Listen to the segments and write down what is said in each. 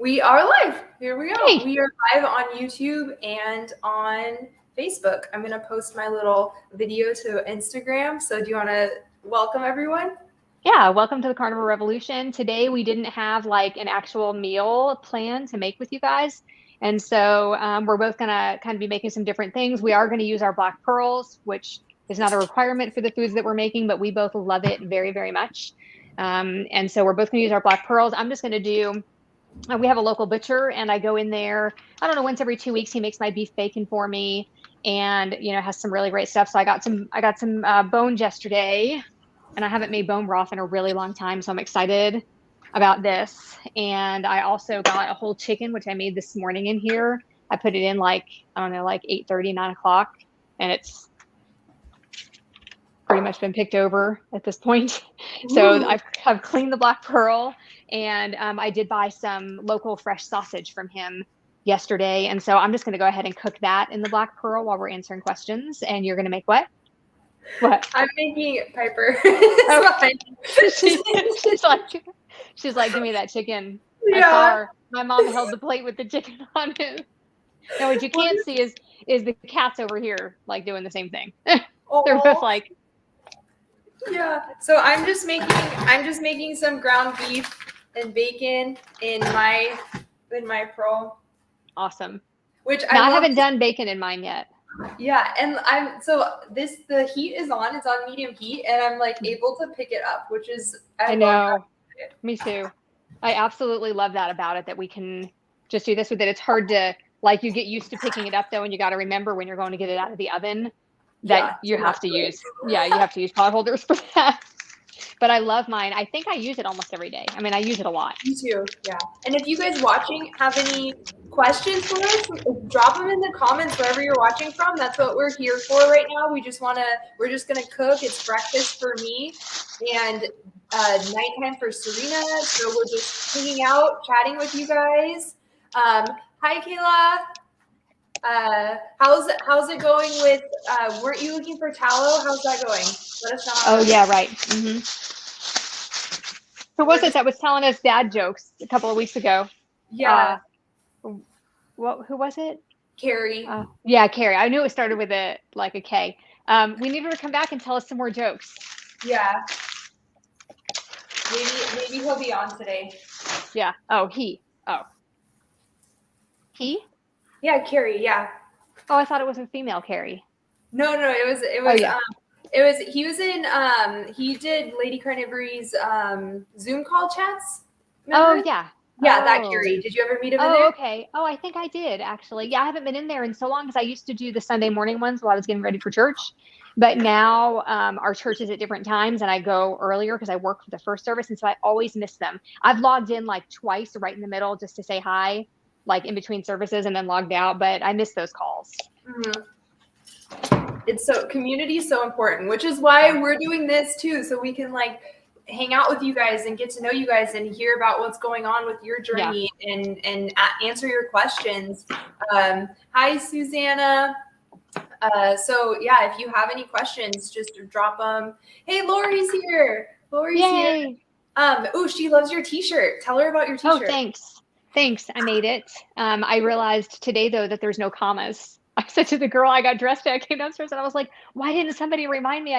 We are live. Here we go. Hey. We are live on YouTube and on Facebook. I'm going to post my little video to Instagram. So do you want to welcome everyone? Yeah, welcome to the Carnivore Revolution. Today we didn't have like an actual meal plan to make with you guys. And so we're both going to kind of be making some different things. We are going to use our black pearls, which is not a requirement for the foods that we're making, but we both love it very, very much. And so we're both going to use our black pearls. I'm just going to do, we have a local butcher and I go in there, I don't know, once every 2 weeks, he makes my beef bacon for me and, you know, has some really great stuff. So I got some bones yesterday. And I haven't made bone broth in a really long time, so I'm excited about this. And I also got a whole chicken, which I made this morning in here. I put it in like 8:30, 9 o'clock, and it's pretty much been picked over at this point. So I've cleaned the black pearl, and I did buy some local fresh sausage from him yesterday. And so I'm just going to go ahead and cook that in the black pearl while we're answering questions. And you're going to make what? What? I'm making Piper. Okay. she's like, give me that chicken. Yeah. I saw her. My mom held the plate with the chicken on it. Now what you can't see is the cats over here like doing the same thing. They're both like. Yeah. So I'm just making some ground beef and bacon in my pearl. Awesome. Which I haven't done bacon in mine yet. Yeah, and the heat is on. It's on medium heat, and I'm like able to pick it up, which is I know. Me too. I absolutely love that about it, that we can just do this with it. It's hard to like you get used to picking it up though, and you got to remember when you're going to get it out of the oven that you have to use pot holders for that. But I love mine. I think I use it almost every day. I mean, I use it a lot. Me too. Yeah. And if you guys watching have any questions for us, drop them in the comments wherever you're watching from. That's what we're here for right now. We're just going to cook. It's breakfast for me and nighttime for Serena. So we're just hanging out, chatting with you guys. Hi, Kayla. How's it going with, weren't you looking for tallow? How's that going? Let us know. Oh yeah. Right. Mm-hmm. Who was it that was telling us dad jokes a couple of weeks ago? Yeah. Who was it? Carrie. Yeah, Carrie. I knew it started with a K. We need her to come back and tell us some more jokes. Yeah. Maybe he'll be on today. Yeah. Oh, he. He? Yeah, Carrie. Yeah. Oh, I thought it was a female Carrie. No. It was. Oh, yeah. He was in, he did Lady Carnivore's Zoom call chats. Remember? Oh, yeah. Yeah, that Carrie. Did you ever meet him in there? Oh, okay. Oh, I think I did, actually. Yeah, I haven't been in there in so long because I used to do the Sunday morning ones while I was getting ready for church. But now our church is at different times and I go earlier because I work for the first service. And so I always miss them. I've logged in like twice right in the middle just to say hi, like in between services and then logged out. But I miss those calls. Mm-hmm. Community is so important, which is why we're doing this too. So we can like hang out with you guys and get to know you guys and hear about what's going on with your journey and answer your questions. Hi, Susanna. So yeah, if you have any questions, just drop them. Hey, Lori's here. Here. She loves your t-shirt. Tell her about your t-shirt. Oh, thanks. I made it. I realized today though that there's no commas. I said to the girl I got dressed at, I came downstairs and I was like, why didn't somebody remind me?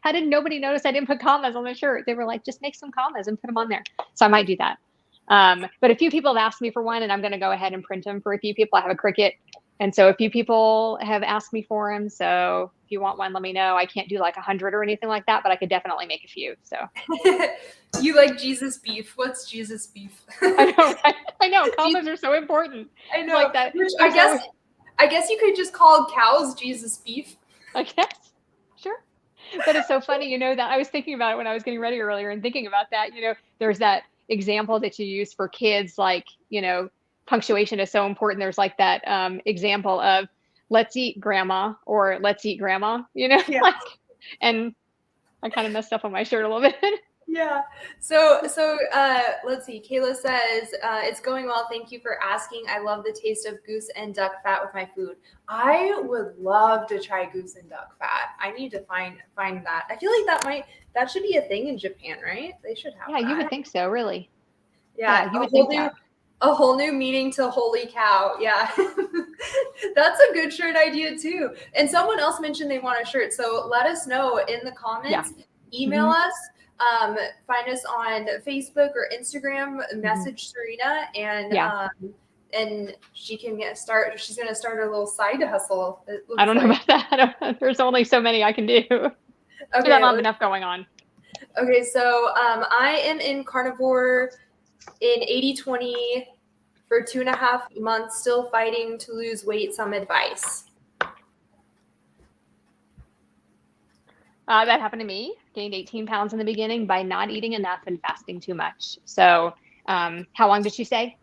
How did nobody notice I didn't put commas on the shirt? They were like, just make some commas and put them on there. So I might do that. But a few people have asked me for one and I'm going to go ahead and print them for a few people. I have a Cricut. And so a few people have asked me for them. So if you want one, let me know. I can't do like 100 or anything like that, but I could definitely make a few. So you like Jesus beef. What's Jesus beef? I know. Commas are so important. I know. Like that. Which I guess you could just call cows Jesus beef. I guess. Sure. But it's so funny, you know, that I was thinking about it when I was getting ready earlier and thinking about that, you know, there's that example that you use for kids, like, you know, punctuation is so important. There's like that example of let's eat grandma or let's eat grandma, you know, and I kind of messed up on my shirt a little bit. Yeah. So let's see. Kayla says, it's going well. Thank you for asking. I love the taste of goose and duck fat with my food. I would love to try goose and duck fat. I need to find that. I feel like that should be a thing in Japan, right? They should have that. You would think so, really. Yeah, you would think that. A whole new meaning to holy cow. Yeah. That's a good shirt idea too. And someone else mentioned they want a shirt. So let us know in the comments, email us, find us on Facebook or Instagram, message Serena and she can she's going to start a little side hustle. I don't know about that. There's only so many I can do. Okay. I don't have enough going on. Okay. So I am in Carnivore in 80-20 for 2.5 months, still fighting to lose weight. Some advice. That happened to me. Gained 18 pounds in the beginning by not eating enough and fasting too much. So how long did she say?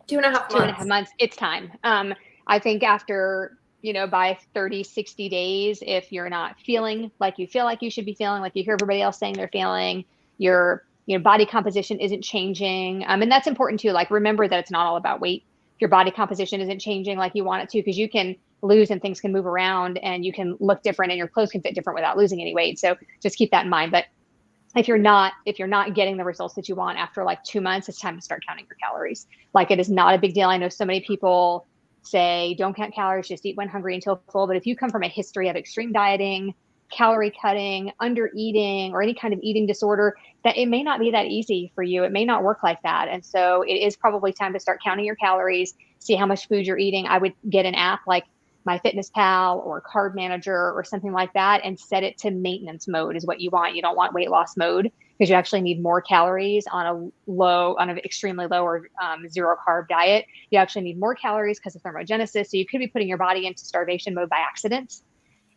2.5 months. 2.5 months. It's time. I think after, by 30, 60 days, if you're not feeling like you feel like you should be feeling, like you hear everybody else saying they're feeling, your body composition isn't changing. And that's important too. Like, remember that it's not all about weight. If your body composition isn't changing like you want it to, because you can lose and things can move around and you can look different and your clothes can fit different without losing any weight. So just keep that in mind. But if you're not getting the results that you want after like 2 months, it's time to start counting your calories. Like, it is not a big deal. I know so many people say, don't count calories, just eat when hungry until full. But if you come from a history of extreme dieting, calorie cutting, under eating, or any kind of eating disorder, that it may not be that easy for you. It may not work like that. And so it is probably time to start counting your calories, see how much food you're eating. I would get an app like MyFitnessPal or Carb Manager or something like that and set it to maintenance mode is what you want. You don't want weight loss mode, because you actually need more calories on an extremely low or zero carb diet. You actually need more calories because of thermogenesis. So you could be putting your body into starvation mode by accident.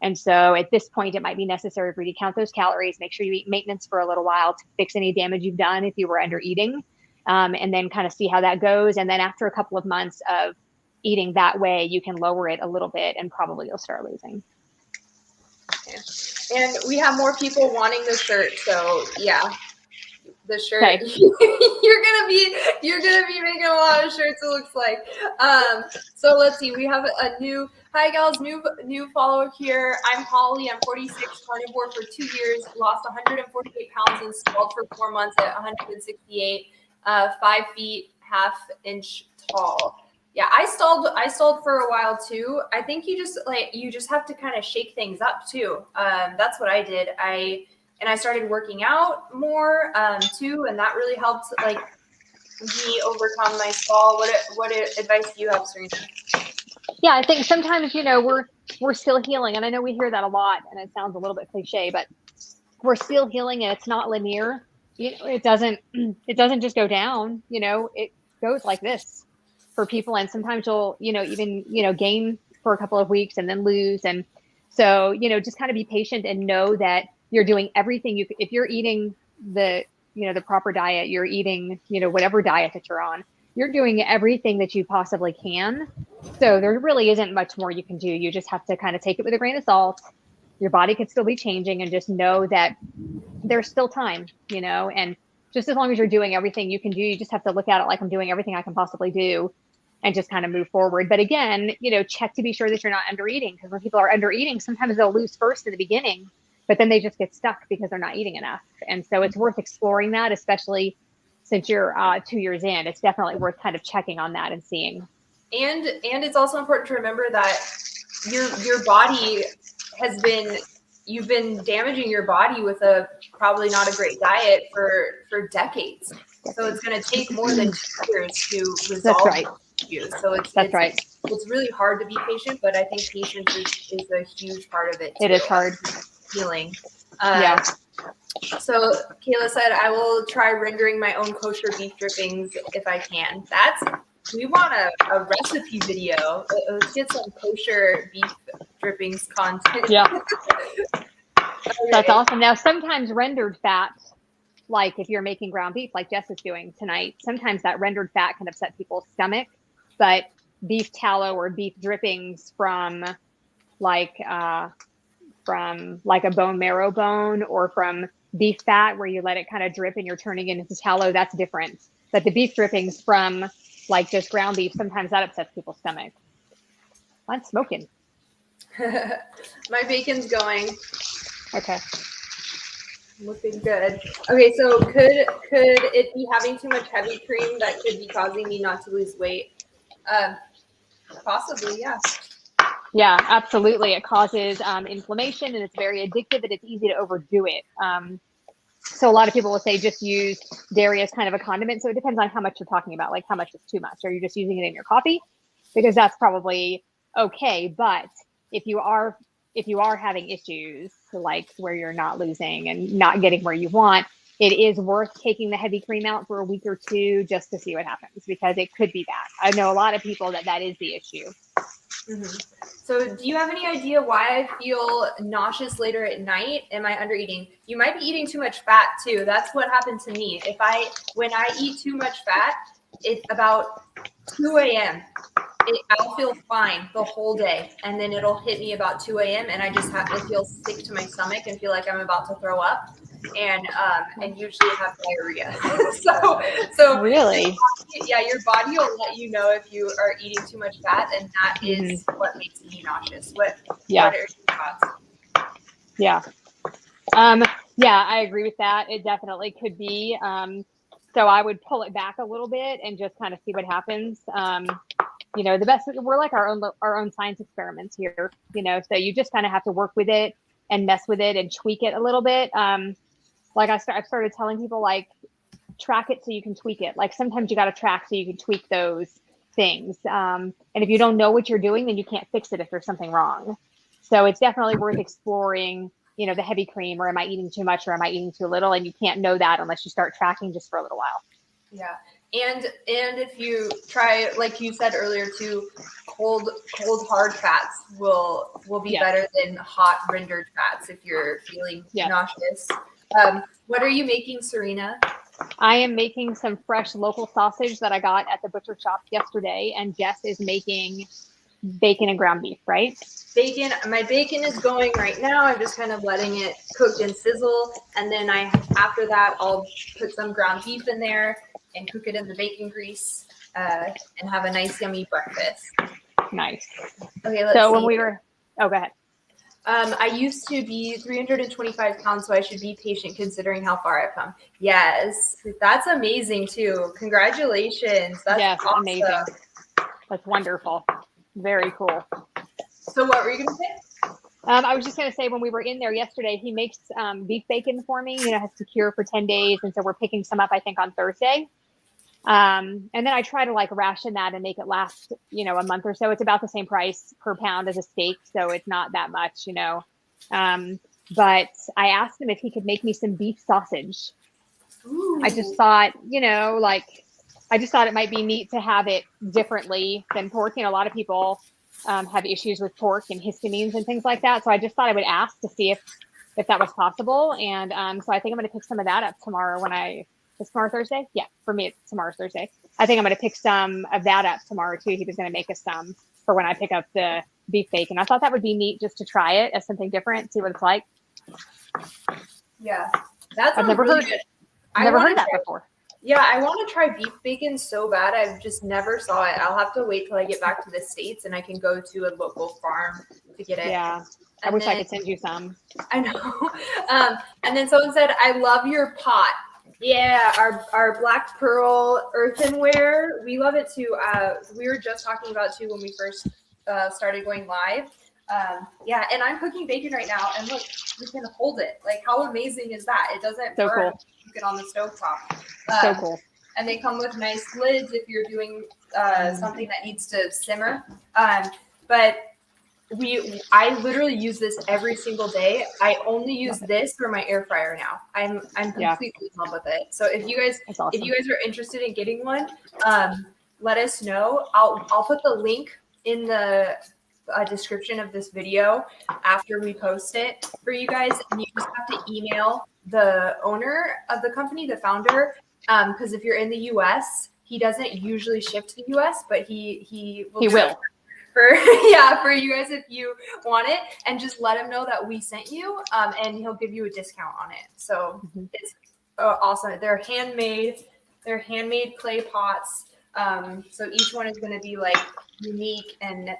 And so at this point, it might be necessary for you to count those calories, make sure you eat maintenance for a little while to fix any damage you've done if you were under eating, and then kind of see how that goes. And then after a couple of months of eating that way, you can lower it a little bit and probably you'll start losing. Yeah. And we have more people wanting the shirt. So yeah, the shirt, okay. you're gonna be making a lot of shirts, it looks like. So let's see, we have a new, hi gals, new follower here. I'm Holly, I'm 46, carnivore for 2 years, lost 148 pounds and stalled for 4 months at 168, 5 feet, ½ tall. Yeah, I stalled for a while too. I think you just have to kind of shake things up too. That's what I did. I started working out more too, and that really helped like me overcome my stall. What advice do you have, Serena? Yeah, I think sometimes we're still healing, and I know we hear that a lot, and it sounds a little bit cliche, but we're still healing, and it's not linear. It doesn't just go down. It goes like this for people, and sometimes you'll even gain for a couple of weeks and then lose, and so just kind of be patient and know that you're doing everything if you're eating the proper diet, you're eating whatever diet that you're on, you're doing everything that you possibly can. So there really isn't much more you can do. You just have to kind of take it with a grain of salt. Your body could still be changing, and just know that there's still time, and just as long as you're doing everything you can do, you just have to look at it like, I'm doing everything I can possibly do, and just kind of move forward. But again, check to be sure that you're not under eating, because when people are under eating, sometimes they'll lose first in the beginning, but then they just get stuck because they're not eating enough. And so it's worth exploring that, especially since you're 2 years in. It's definitely worth kind of checking on that and seeing. And it's also important to remember that your body you've been damaging your body with a probably not a great diet for decades. So it's going to take more than 2 years to resolve issues. So it's right. It's really hard to be patient, but I think patience is a huge part of it too. It is hard. Healing. Yeah. So Kayla said, I will try rendering my own kosher beef drippings if I can. We want a recipe video. Let's get some kosher beef drippings content. Yeah. That's awesome. Now, sometimes rendered fat, like if you're making ground beef like Jess is doing tonight, sometimes that rendered fat can upset people's stomach, but beef tallow or beef drippings from a bone marrow bone, or from beef fat where you let it kind of drip and you're turning it into tallow, that's different. But the beef drippings from just ground beef, sometimes that upsets people's stomach. I'm smoking. My bacon's going. Okay. Looking good. Okay, so could it be having too much heavy cream that could be causing me not to lose weight? Possibly, yeah. Yeah, absolutely. It causes inflammation, and it's very addictive, and it's easy to overdo it. So a lot of people will say just use dairy as kind of a condiment. So it depends on how much you're talking about, like how much is too much. Are you just using it in your coffee? Because that's probably okay. But if you are having issues like where you're not losing and not getting where you want, it is worth taking the heavy cream out for a week or two just to see what happens, because it could be that. I know a lot of people that is the issue. Mm-hmm. So do you have any idea why I feel nauseous later at night? Am I under eating? You might be eating too much fat too. That's what happened to me. When I eat too much fat, it's about 2 a.m. I'll feel fine the whole day, and then it'll hit me about 2 a.m. and I just have to feel sick to my stomach and feel like I'm about to throw up, and usually have diarrhea. so Really? your body will let you know if you are eating too much fat, and that is what makes me nauseous. What are your thoughts? Yeah. Yeah, I agree with that. It definitely could be. So I would pull it back a little bit and just kind of see what happens. The best, we're like our own science experiments here, so you just kind of have to work with it and mess with it and tweak it a little bit. Like I've started telling people, like, track it so you can tweak it. Like sometimes you got to track so you can tweak those things. And if you don't know what you're doing, then you can't fix it if there's something wrong. So it's definitely worth exploring, the heavy cream, or am I eating too much, or am I eating too little? And you can't know that unless you start tracking just for a little while. Yeah. And if you try, like you said earlier too, cold hard fats will be better than hot rendered fats if you're feeling nauseous. What are you making, Serena? I am making some fresh local sausage that I got at the butcher shop yesterday, and Jess is making bacon and ground beef, right? My bacon is going right now. I'm just kind of letting it cook and sizzle, and then after that I'll put some ground beef in there and cook it in the bacon grease, and have a nice yummy breakfast. Nice. Okay, let's see. When we were, go ahead. I used to be 325 pounds, so I should be patient considering how far I've come. Yes, that's amazing too. Congratulations. That's awesome. Amazing. That's wonderful. Very cool. So what were you going to say? I was just going to say, when we were in there yesterday, he makes beef bacon for me, has to cure for 10 days. And so we're picking some up, I think, on Thursday. And then I try to ration that and make it last, a month or so. It's about the same price per pound as a steak, so it's not that much, But I asked him if he could make me some beef sausage. Ooh. I just thought, I just thought it might be neat to have it differently than pork. A lot of people have issues with pork and histamines and things like that. So I just thought I would ask to see if that was possible. And so I think I'm going to pick some of that up tomorrow Is tomorrow Thursday? Yeah, for me, it's tomorrow's Thursday. I think I'm going to pick some of that up tomorrow too. He was going to make us some for when I pick up the beef bacon. I thought that would be neat just to try it as something different, see what it's like. Yeah, that's I've never really heard. good. I've never heard that before. Yeah, I want to try beef bacon so bad. I've just never saw it. I'll have to wait till I get back to the States and I can go to a local farm to get it. Yeah, I wish I could send you some. I know. And then someone said, "I love your pot." Yeah, our black pearl earthenware, we love it too. We were just talking about too when we first started going live. Yeah, and I'm cooking bacon right now, and look, you can hold it. Like, how amazing is that? It doesn't burn. Cool. You get on the stovetop. So cool. And they come with nice lids if you're doing something that needs to simmer. But I literally use this every single day. I only use this for my air fryer now. I'm completely in love with it. So if you guys are interested in getting one, let us know. I'll put the link in the description of this video after we post it for you guys, and you just have to email the owner of the company, the founder, because if you're in the US, he doesn't usually ship to the US, but he will. For you guys if you want it, and just let him know that we sent you, and he'll give you a discount on it. So it's awesome. They're handmade clay pots. So each one is going to be like unique and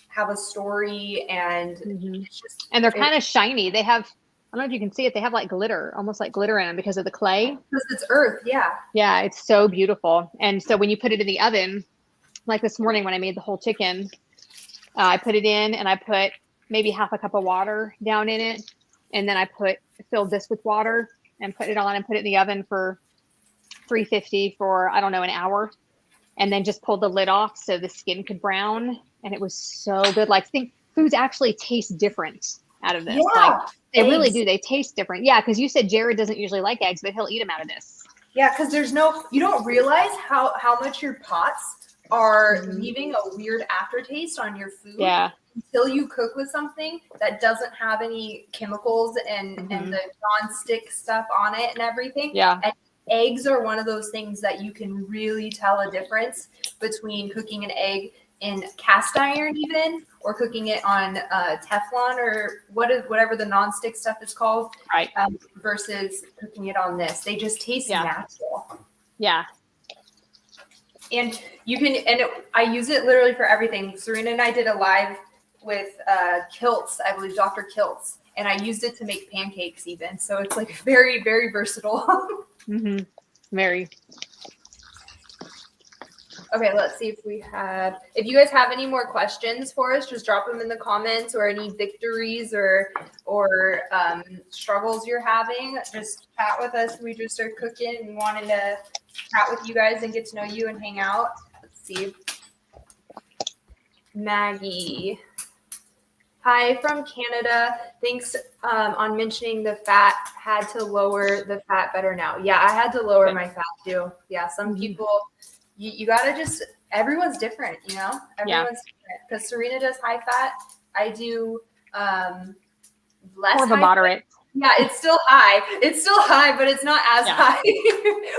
have a story, and it's just, and they're kind of shiny. They have I don't know if you can see it. They have like glitter, almost like glitter in them because of the clay. Because it's earth, yeah. Yeah, it's so beautiful. And so when you put it in the oven, like this morning when I made the whole chicken, I put it in and I put maybe half a cup of water down in it. And then I filled this with water and put it on and put it in the oven for 350 for, I don't know, an hour. And then just pulled the lid off so the skin could brown. And it was so good. Like, foods actually taste different out of this. Yeah. Like, they Eggs. really do. They taste different. Yeah, because you said Jared doesn't usually like eggs, but he'll eat them out of this. Yeah, because you don't realize how much your pots are leaving a weird aftertaste on your food. Yeah. Until you cook with something that doesn't have any chemicals and the non-stick stuff on it and everything. Yeah. And eggs are one of those things that you can really tell a difference between cooking an egg in cast iron even, or cooking it on Teflon or whatever the non-stick stuff is called, right? Versus cooking it on this. They just taste natural. Yeah. And I use it literally for everything. Serena and I did a live with Kilts, I believe Dr. Kilts, and I used it to make pancakes even. So it's like very, very versatile. Very. Okay, let's see if you guys have any more questions for us, just drop them in the comments, or any victories or struggles you're having. Just chat with us. We just started cooking and wanted to chat with you guys and get to know you and hang out. Let's see. Maggie. Hi from Canada. Thanks on mentioning the fat. Had to lower the fat better now. Yeah, I had to lower my fat too. Yeah, some people... You gotta everyone's different, you know? Everyone's different. Because Serena does high fat. I do less. More of a moderate. Yeah, it's still high. It's still high, but it's not as high.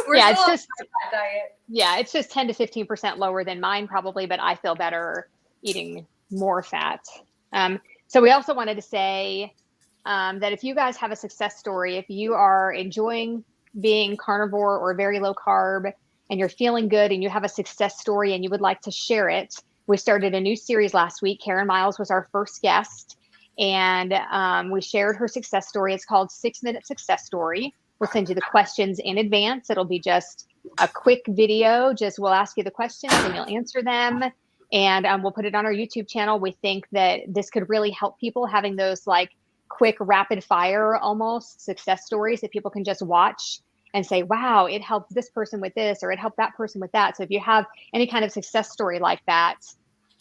We're still on a high fat diet. Yeah, it's just 10 to 15% lower than mine probably, but I feel better eating more fat. So we also wanted to say that if you guys have a success story, if you are enjoying being carnivore or very low carb, and you're feeling good and you have a success story and you would like to share it, we started a new series last week. Karen Miles was our first guest, and we shared her success story. It's called 6 Minute Success Story. We'll send you the questions in advance. It'll be just a quick video. We'll ask you the questions and you'll answer them. And we'll put it on our YouTube channel. We think that this could really help people, having those like quick rapid fire almost success stories that people can just watch and say, wow, it helped this person with this, or it helped that person with that. So if you have any kind of success story like that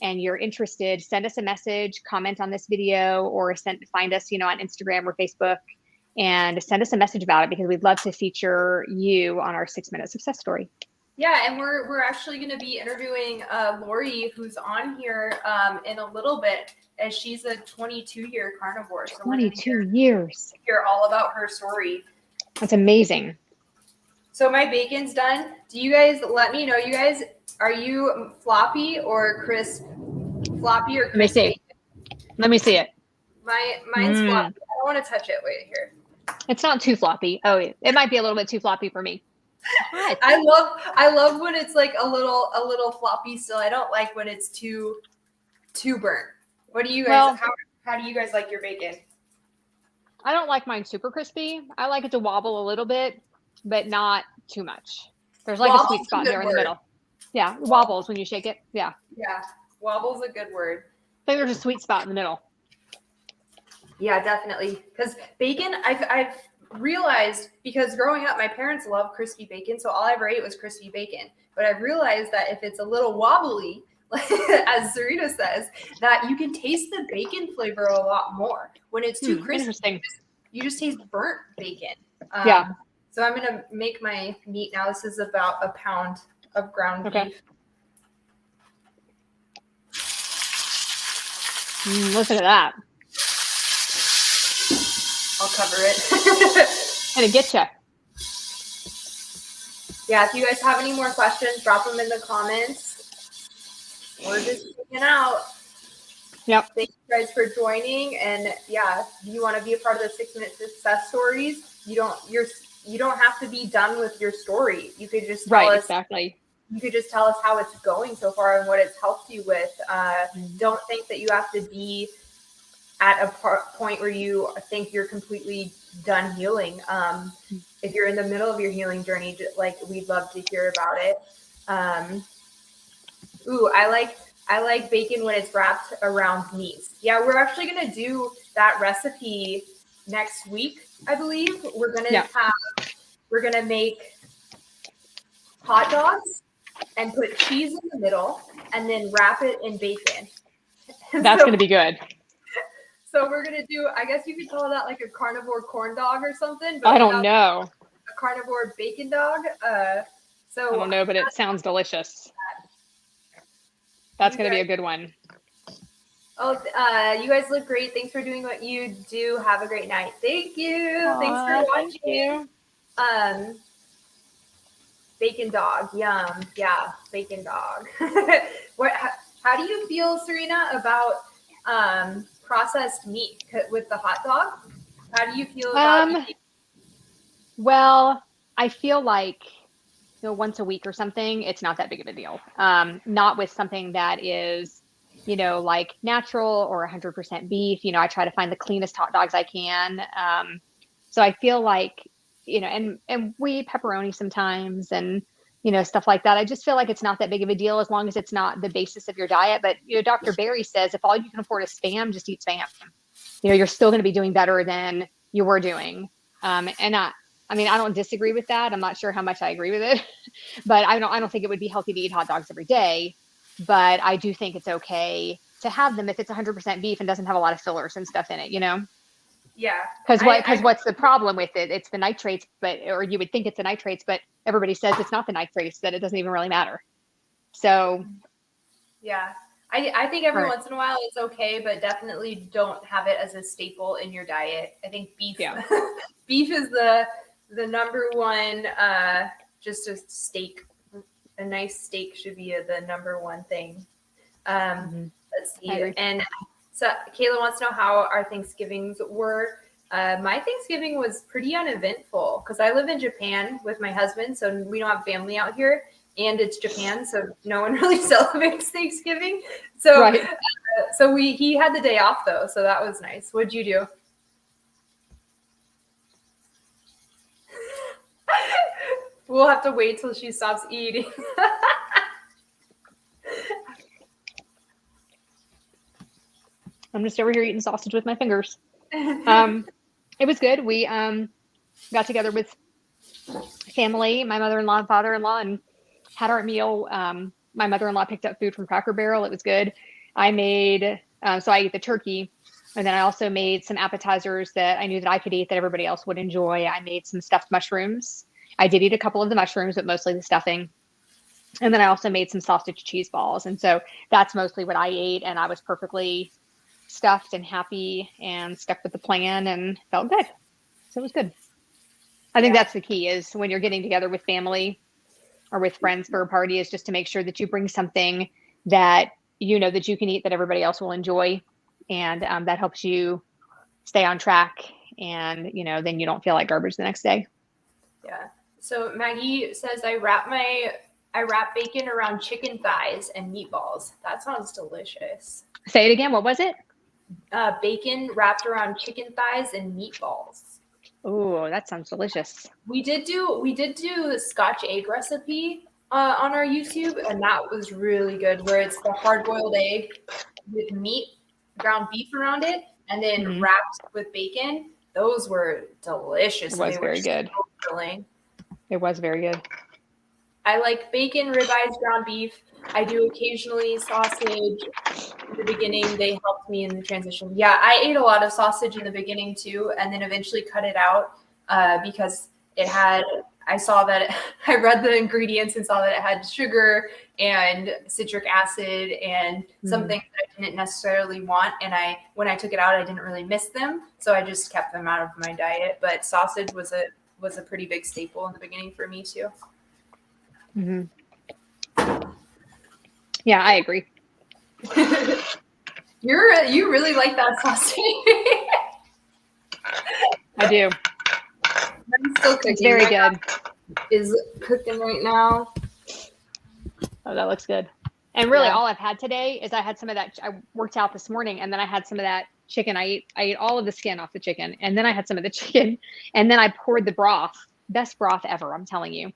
and you're interested, send us a message, comment on this video, or find us, on Instagram or Facebook, and send us a message about it, because we'd love to feature you on our 6 Minute Success Story. Yeah, and we're actually going to be interviewing Lori, who's on here in a little bit, as she's a 22-year carnivore. So 22 years. Hear all about her story. That's amazing. So my bacon's done. Do you guys let me know? You guys, are you floppy or crisp? Floppy or crispy? Let me see it. Mine's floppy. I don't want to touch it. Wait here. It's not too floppy. Oh, it might be a little bit too floppy for me. I love when it's like a little floppy still. I don't like when it's too burnt. What do you guys? How do you guys like your bacon? I don't like mine super crispy. I like it to wobble a little bit, but not too much. There's like a sweet spot there in the middle. Yeah, wobbles when you shake it. Yeah. Yeah, wobble's a good word. I think there's a sweet spot in the middle. Yeah, definitely. Because bacon, I've realized, because growing up, my parents loved crispy bacon, so all I ever ate was crispy bacon. But I've realized that if it's a little wobbly, as Serena says, that you can taste the bacon flavor a lot more. When it's too crispy, you just taste burnt bacon. Yeah. So I'm going to make my meat now. This is about a pound of ground beef. Listen to that. I'll cover it. And it gets you. Yeah, if you guys have any more questions, drop them in the comments. We're just hanging out. Yep. Thank you guys for joining. And yeah, if you want to be a part of the 6 Minute Success Stories, you don't have to be done with your story. You could just tell us, exactly. You could just tell us how it's going so far and what it's helped you with. Don't think that you have to be at a point where you think you're completely done healing. If you're in the middle of your healing journey, like, we'd love to hear about it. I like bacon when it's wrapped around meats. Yeah, we're actually gonna do that recipe next week, I believe. We're gonna make hot dogs and put cheese in the middle and then wrap it in bacon. That's gonna be good. So we're gonna do, I guess you could call that like a carnivore corn dog or something. But I don't know. A carnivore bacon dog. I don't know, but it sounds delicious. That's gonna be a good one. Oh, you guys look great. Thanks for doing what you do. Have a great night. Thank you. Thanks for watching. Thank you. Bacon dog. Yum. Yeah, bacon dog. How do you feel, Serena, about processed meat with the hot dog? How do you feel about eating? Well, I feel like, once a week or something, it's not that big of a deal. Not with something that is, like natural or 100% beef. I try to find the cleanest hot dogs I can. So I feel like, and we eat pepperoni sometimes and, stuff like that. I just feel like it's not that big of a deal as long as it's not the basis of your diet. But, Dr. Barry says if all you can afford is Spam, just eat Spam. You're still going to be doing better than you were doing. And I don't disagree with that. I'm not sure how much I agree with it, but I don't think it would be healthy to eat hot dogs every day. But I do think it's okay to have them if it's 100% beef and doesn't have a lot of fillers and stuff in it, Yeah. Because what's the problem with it? It's the nitrates, or you would think it's the nitrates, but everybody says it's not the nitrates, that it doesn't even really matter. So. Yeah. I think every once in a while it's okay, but definitely don't have it as a staple in your diet. I think beef, beef is the number one, just a steak. A nice steak should be the number one thing. Let's see. And so Kayla wants to know how our Thanksgivings were. My Thanksgiving was pretty uneventful because I live in Japan with my husband, so we don't have family out here, and it's Japan, so no one really celebrates Thanksgiving. So, he had the day off though, so that was nice. What'd you do? We'll have to wait till she stops eating. I'm just over here eating sausage with my fingers. It was good. We got together with family, my mother-in-law and father-in-law, and had our meal. My mother-in-law picked up food from Cracker Barrel. It was good. I made, so I ate the turkey, and then I also made some appetizers that I knew that I could eat that everybody else would enjoy. I made some stuffed mushrooms. I did eat a couple of the mushrooms, but mostly the stuffing. And then I also made some sausage cheese balls. And so that's mostly what I ate. And I was perfectly stuffed and happy and stuck with the plan and felt good. So it was good. I think that's the key, is when you're getting together with family or with friends for a party, is just to make sure that you bring something that that you can eat that everybody else will enjoy. And that helps you stay on track. And, then you don't feel like garbage the next day. Yeah. So Maggie says, I wrap bacon around chicken thighs and meatballs. That sounds delicious. Say it again. What was it? Bacon wrapped around chicken thighs and meatballs. Oh, that sounds delicious. We did do the Scotch egg recipe on our YouTube, and that was really good, where it's the hard-boiled egg with ground beef around it, and then wrapped with bacon. Those were delicious. It was very good. So filling. It was very good. I like bacon, ribeyes, ground beef. I do occasionally sausage. In the beginning, they helped me in the transition. Yeah, I ate a lot of sausage in the beginning too, and then eventually cut it out because it had, I read the ingredients and saw that it had sugar and citric acid and some things that I didn't necessarily want. And when I took it out, I didn't really miss them. So I just kept them out of my diet. But sausage was a pretty big staple in the beginning for me too. Yeah, I agree. You really like that sausage. I do. I'm still cooking. It's very good. Is cooking right now. Oh, that looks good. And really all I've had today is I had some of that. I worked out this morning and then I had some of that chicken. I ate all of the skin off the chicken and then I had some of the chicken and then I poured the broth, best broth ever. I'm telling you,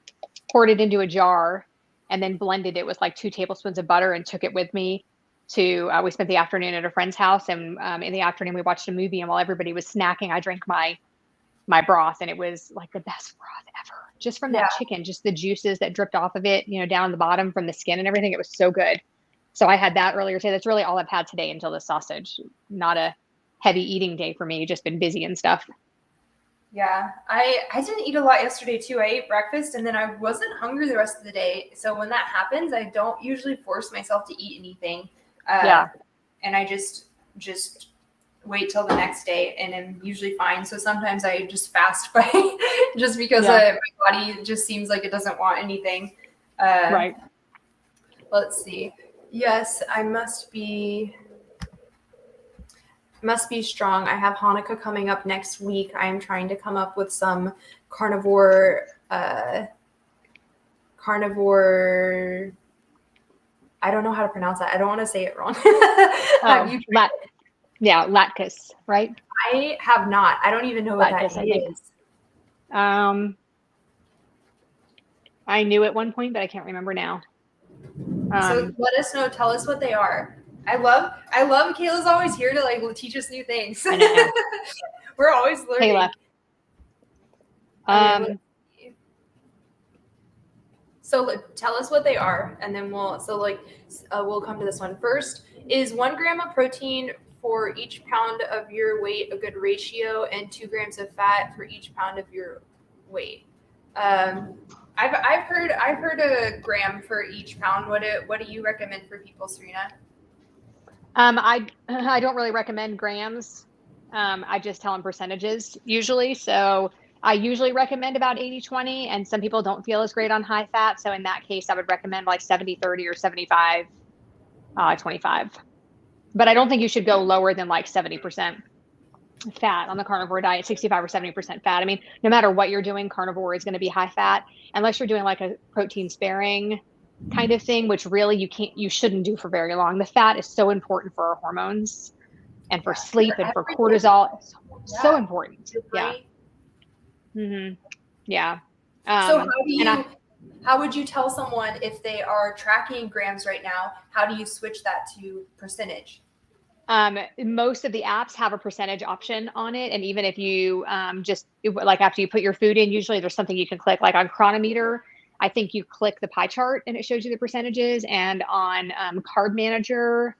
poured it into a jar and then blended it with like 2 tablespoons of butter and took it with me to, we spent the afternoon at a friend's house. And in the afternoon we watched a movie and while everybody was snacking, I drank my broth and it was like the best broth ever. Just from that chicken, just the juices that dripped off of it, down the bottom from the skin and everything. It was so good. So I had that earlier today. That's really all I've had today until the sausage. Not a heavy eating day for me. Just been busy and stuff. Yeah, I didn't eat a lot yesterday too. I ate breakfast and then I wasn't hungry the rest of the day. So when that happens, I don't usually force myself to eat anything. And I just wait till the next day and I'm usually fine. So sometimes I just fast by just because my body just seems like it doesn't want anything. Right. Let's see. Yes, I must be strong. I have Hanukkah coming up next week. I am trying to come up with some carnivore, I don't know how to pronounce that. I don't want to say it wrong. Latkes, right? I have not. I don't even know what that is. I knew at one point, but I can't remember now. So let us know. Tell us what they are. I love Kayla's always here to like teach us new things. We're always learning. Kayla. So tell us what they are, and then we'll come to this one. First, is 1 gram of protein for each pound of your weight a good ratio, and 2 grams of fat for each pound of your weight? I've heard a gram for each pound. What do you recommend for people, Serena? I don't really recommend grams. I just tell them percentages usually. So I usually recommend about 80-20, and some people don't feel as great on high fat. So in that case, I would recommend like 70-30 or 75-25. But I don't think you should go lower than like 70% fat on the carnivore diet, 65 or 70% fat. I mean, no matter what you're doing, carnivore is going to be high fat, unless you're doing like a protein sparing kind of thing, which really you shouldn't do for very long. The fat is so important for our hormones and for sleep and for cortisol. It's so important. Yeah. Mm-hmm. Yeah. So how would you tell someone if they are tracking grams right now, how do you switch that to percentage? Most of the apps have a percentage option on it. And even if you like after you put your food in, usually there's something you can click, like on Chronometer, I think you click the pie chart and it shows you the percentages. And on Carb Manager,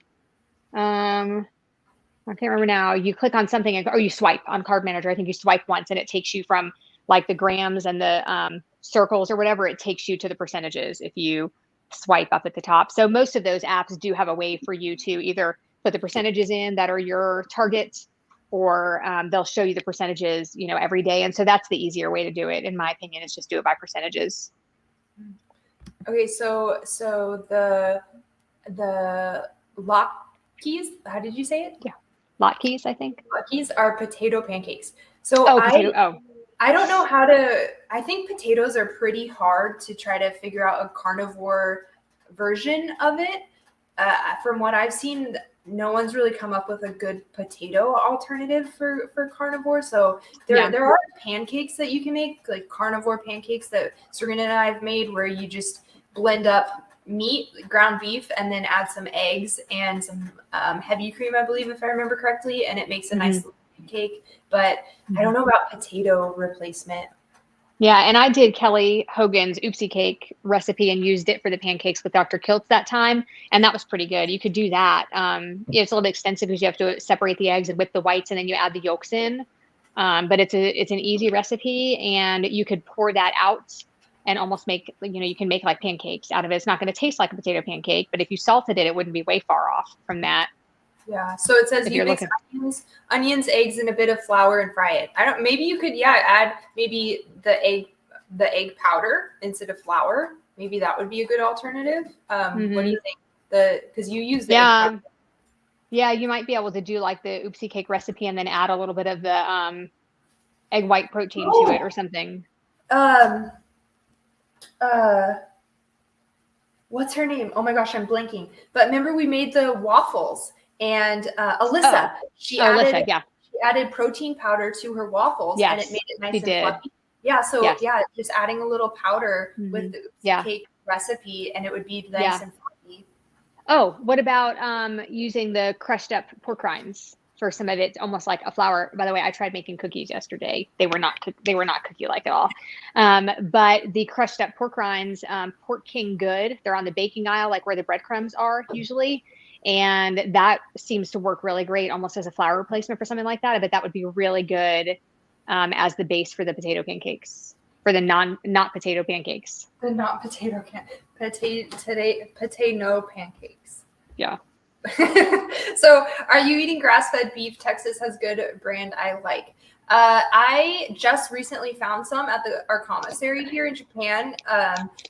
I can't remember now, you click on something or you swipe on Carb Manager. I think you swipe once and it takes you from like the grams and the circles or whatever, it takes you to the percentages if you swipe up at the top. So most of those apps do have a way for you to either put the percentages in that are your targets, or they'll show you the percentages, every day. And so that's the easier way to do it, in my opinion, is just do it by percentages. Okay, so the latkes, how did you say it? Yeah, latkes, I think. Latkes are potato pancakes. So I don't know how to. I think potatoes are pretty hard to try to figure out a carnivore version of it. From what I've seen, no one's really come up with a good potato alternative for carnivore. So there are pancakes that you can make, like carnivore pancakes that Serena and I have made, where you just blend up meat, ground beef, and then add some eggs and some heavy cream, I believe, if I remember correctly, and it makes a nice little pancake. But I don't know about potato replacement. Yeah, and I did Kelly Hogan's Oopsie Cake recipe and used it for the pancakes with Dr. Kiltz that time, and that was pretty good. You could do that. It's a little bit extensive because you have to separate the eggs and whip the whites, and then you add the yolks in. But it's an easy recipe, and you could pour that out and almost make, you can make like pancakes out of it. It's not going to taste like a potato pancake, but if you salted it, it wouldn't be way far off from that. Yeah. So it says you mix onions, eggs, and a bit of flour and fry it. Maybe you could, add maybe the egg powder instead of flour. Maybe that would be a good alternative. What do you think? Because you use the egg powder. Yeah, you might be able to do like the Oopsie Cake recipe and then add a little bit of the egg white protein to it or something. what's her name? Oh my gosh, I'm blanking. But remember we made the waffles and Alyssa, she added protein powder to her waffles and it made it nice and fluffy. Yeah, so just adding a little powder with the cake recipe and it would be nice and fluffy. Oh, what about using the crushed up pork rinds for some of it, almost like a flour? By the way, I tried making cookies yesterday. They were not cookie like at all. But the crushed up pork rinds, Pork King Good, they're on the baking aisle, like where the breadcrumbs are usually. And that seems to work really great, almost as a flour replacement for something like that. I bet that would be really good as the base for the potato pancakes, for the not potato pancakes. The not potato pancakes. Yeah. So are you eating grass-fed beef? Texas has good brand I like. I just recently found some at our commissary here in Japan.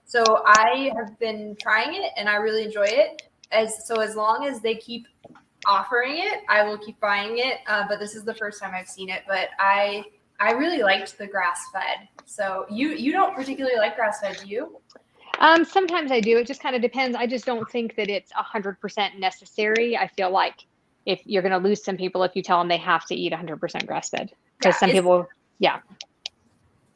So I have been trying it and I really enjoy it. As long as they keep offering it, I will keep buying it. But this is the first time I've seen it. But I really liked the grass-fed. So you don't particularly like grass-fed, do you? Sometimes I do. It just kind of depends. I just don't think that it's 100% necessary. I feel like if you're going to lose some people if you tell them they have to eat 100% grass-fed, because some people,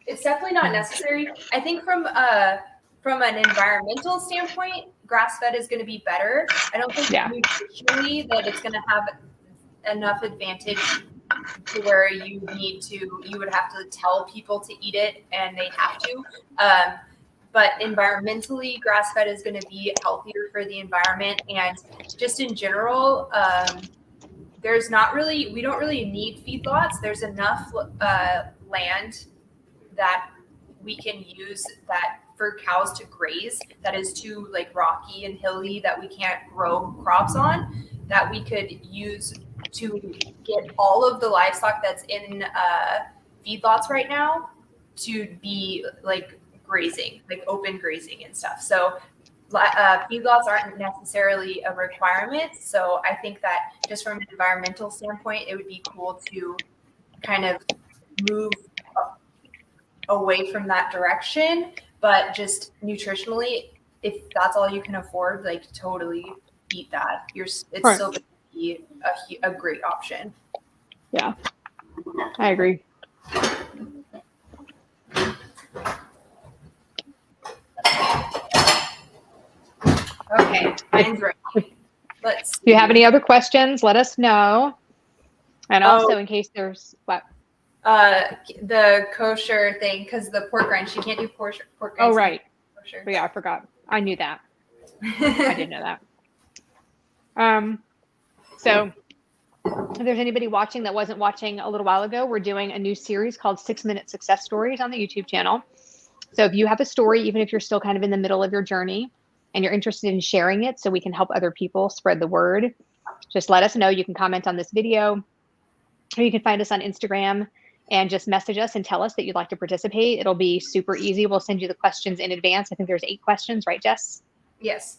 it's definitely not necessary. I think from an environmental standpoint, grass-fed is going to be better. I don't think nutritionally that it's going to have enough advantage to where you would have to tell people to eat it and they have to. But environmentally, grass-fed is going to be healthier for the environment. And just in general, we don't really need feedlots. There's enough land that we can use that for cows to graze that is too like rocky and hilly that we can't grow crops on, that we could use to get all of the livestock that's in feedlots right now to be like grazing, like open grazing and stuff. So feedlots aren't necessarily a requirement. So I think that just from an environmental standpoint, it would be cool to kind of move away from that direction. But just nutritionally, if that's all you can afford, like totally eat that. It's still going to be a great option. Yeah, I agree. Okay, mine's ready. Let's see. If you have any other questions, let us know. And also, in case there's what? The kosher thing, because the pork rinds, she can't do pork rinds. Oh, right. Kosher. Yeah, I forgot. I knew that. I didn't know that. So if there's anybody watching that wasn't watching a little while ago, we're doing a new series called 6-Minute Success Stories on the YouTube channel. So if you have a story, even if you're still kind of in the middle of your journey and you're interested in sharing it so we can help other people spread the word, just let us know. You can comment on this video, or you can find us on Instagram and just message us and tell us that you'd like to participate. It'll be super easy. We'll send you the questions in advance. I think there's 8 questions, right, Jess? Yes.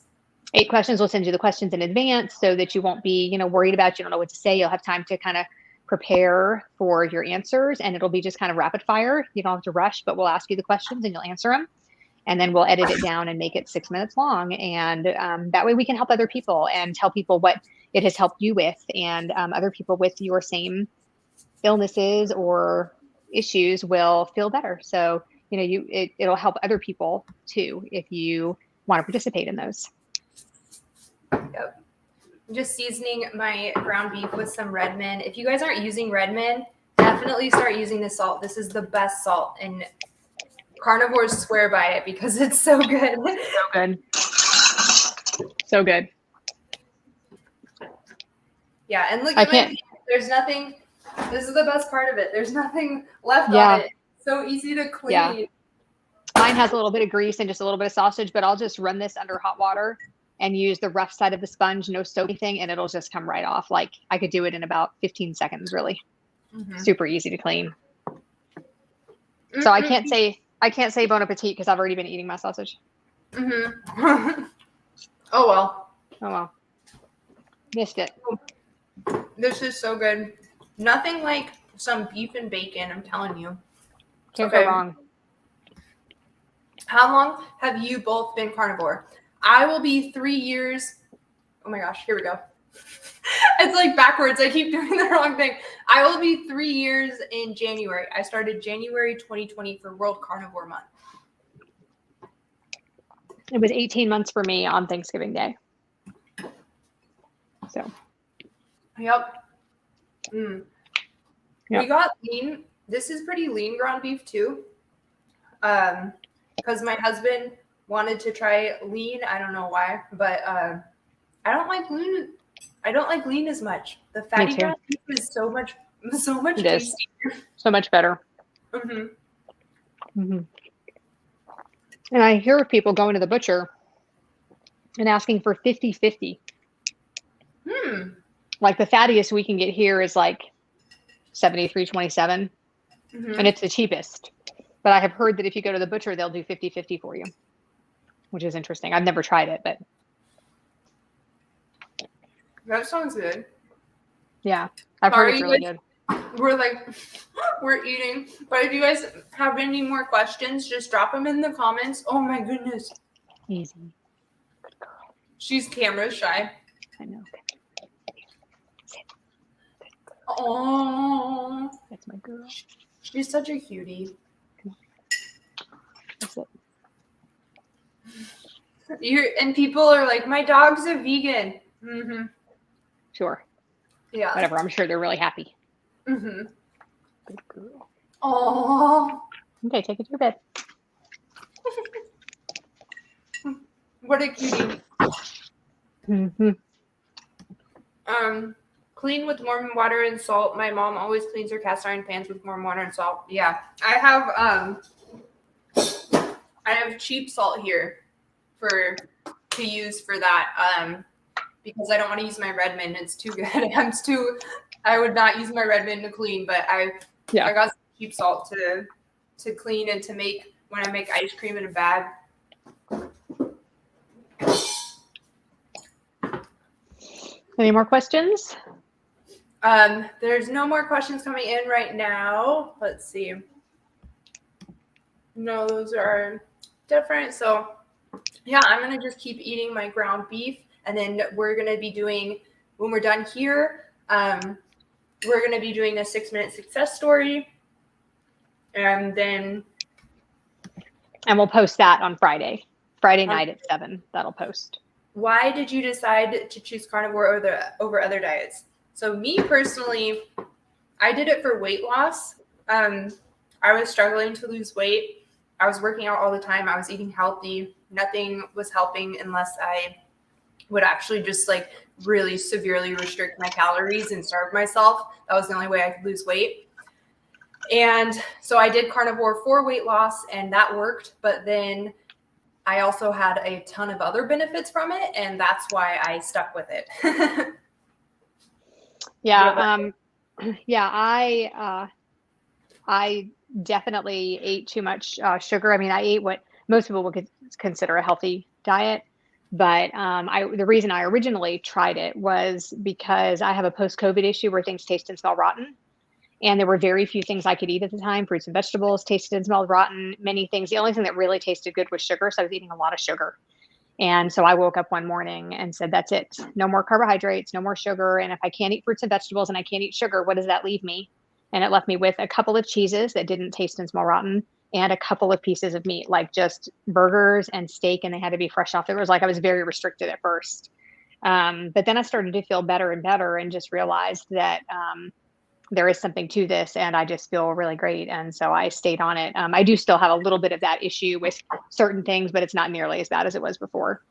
8 questions. We'll send you the questions in advance so that you won't be, worried about, you don't know what to say. You'll have time to kind of prepare for your answers, and it'll be just kind of rapid fire. You don't have to rush, but we'll ask you the questions and you'll answer them. And then we'll edit it down and make it 6 minutes long. And that way we can help other people and tell people what it has helped you with, and other people with your same illnesses or issues will feel better. So, it'll help other people too if you want to participate in those. Yep. I'm just seasoning my ground beef with some Redmond. If you guys aren't using Redmond, definitely start using this salt. This is the best salt, and carnivores swear by it because it's so good. So good. So good. Yeah, and look at my, there's nothing. This is the best part of it. There's nothing left on it. So easy to clean. Yeah. Mine has a little bit of grease and just a little bit of sausage, but I'll just run this under hot water and use the rough side of the sponge, no soap anything, and it'll just come right off. Like I could do it in about 15 seconds, really. Mm-hmm. Super easy to clean. Mm-hmm. So I can't say bon appetit because I've already been eating my sausage. Mm-hmm. Oh well. Missed it. This is so good. Nothing like some beef and bacon, I'm telling you. Can't go wrong. How long have you both been carnivore? I will be 3 years. Oh my gosh, here we go. It's like backwards. I keep doing the wrong thing. I will be 3 years in January. I started January 2020 for World Carnivore Month. It was 18 months for me on Thanksgiving Day. So. Yep. Yep. We got lean. This is pretty lean ground beef too. Because my husband wanted to try lean. I don't know why, but I don't like lean. I don't like lean as much. The fatty ground beef is so much tastier. So much better. Mm-hmm. Mm-hmm. And I hear of people going to the butcher and asking for 50-50. Like the fattiest we can get here is like 73.27, and it's the cheapest. But I have heard that if you go to the butcher, they'll do 50-50 for you, which is interesting. I've never tried it, but that sounds good. Yeah, I've heard it's really good. We're eating. But if you guys have any more questions, just drop them in the comments. Oh my goodness. Easy. Good girl. She's camera shy. I know. Oh, that's my girl. She's such a cutie. That's it. And people are like, my dog's a vegan. Mm-hmm. Sure. Yeah. Whatever. I'm sure they're really happy. Mm-hmm. Good girl. Oh. Okay, take it to your bed. What a cutie. Mm-hmm. Clean with warm water and salt. My mom always cleans her cast iron pans with warm water and salt. Yeah, I have cheap salt here to use for that. Because I don't want to use my Redmond. It's too good. I would not use my Redmond to clean, but I got some cheap salt to clean and to make when I make ice cream in a bag. Any more questions? There's no more questions coming in right now. Let's see. No, those are different. So yeah, I'm going to just keep eating my ground beef. And then we're going to be doing, when we're done here, we're going to be doing a 6-minute success story. And we'll post that on Friday night at 7. That'll post. Why did you decide to choose carnivore over other diets? So me personally, I did it for weight loss. I was struggling to lose weight. I was working out all the time. I was eating healthy. Nothing was helping unless I would actually just like really severely restrict my calories and starve myself. That was the only way I could lose weight. And so I did carnivore for weight loss and that worked. But then I also had a ton of other benefits from it. And that's why I stuck with it. I definitely ate too much sugar. I mean, I ate what most people would consider a healthy diet. But the reason I originally tried it was because I have a post-COVID issue where things taste and smell rotten. And there were very few things I could eat at the time. Fruits and vegetables tasted and smelled rotten. Many things. The only thing that really tasted good was sugar. So I was eating a lot of sugar. And so I woke up one morning and said, that's it. No more carbohydrates, no more sugar. And if I can't eat fruits and vegetables and I can't eat sugar, what does that leave me? And it left me with a couple of cheeses that didn't taste and smell rotten and a couple of pieces of meat, like just burgers and steak. And they had to be fresh off. It was like I was very restricted at first. But then I started to feel better and better and just realized that there is something to this and I just feel really great. And so I stayed on it. I do still have a little bit of that issue with certain things, but it's not nearly as bad as it was before.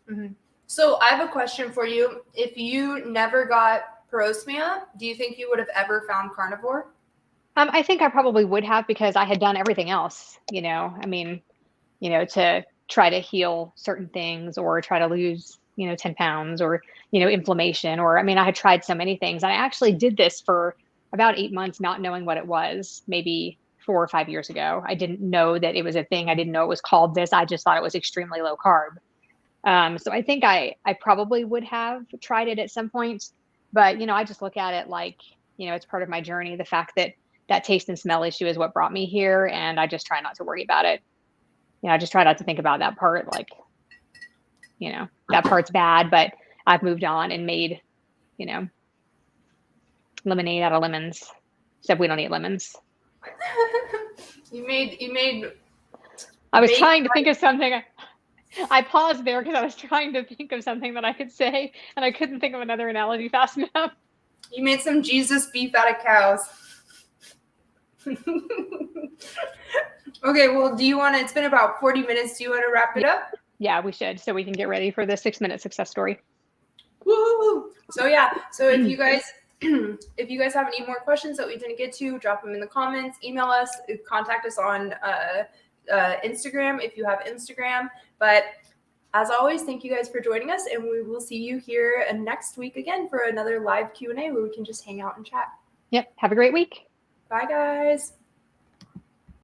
Mm-hmm. So I have a question for you. If you never got parosmia, do you think you would have ever found carnivore? I think I probably would have because I had done everything else, to try to heal certain things or try to lose, 10 pounds or, inflammation or, I had tried so many things. And I actually did this for about 8 months, not knowing what it was, maybe 4 or 5 years ago. I didn't know that it was a thing. I didn't know it was called this. I just thought it was extremely low carb. So I think I probably would have tried it at some point, but, I just look at it like, it's part of my journey. The fact that taste and smell issue is what brought me here. And I just try not to worry about it. I just try not to think about that part. Like, you know, that part's bad, but I've moved on and made, you know, lemonade out of lemons. Except we don't eat lemons. You made. I was trying to think of something. I paused there because I was trying to think of something that I could say, and I couldn't think of another analogy fast enough. You made some Jesus beef out of cows. Okay, well, it's been about 40 minutes. Do you want to wrap it up? Yeah, we should, so we can get ready for the 6-minute success story. Woo! So if you guys have any more questions that we didn't get to, drop them in the comments, email us, contact us on Instagram if you have Instagram. But as always, thank you guys for joining us, and we will see you here next week again for another live Q&A where we can just hang out and chat. Yep. Have a great week. Bye, guys.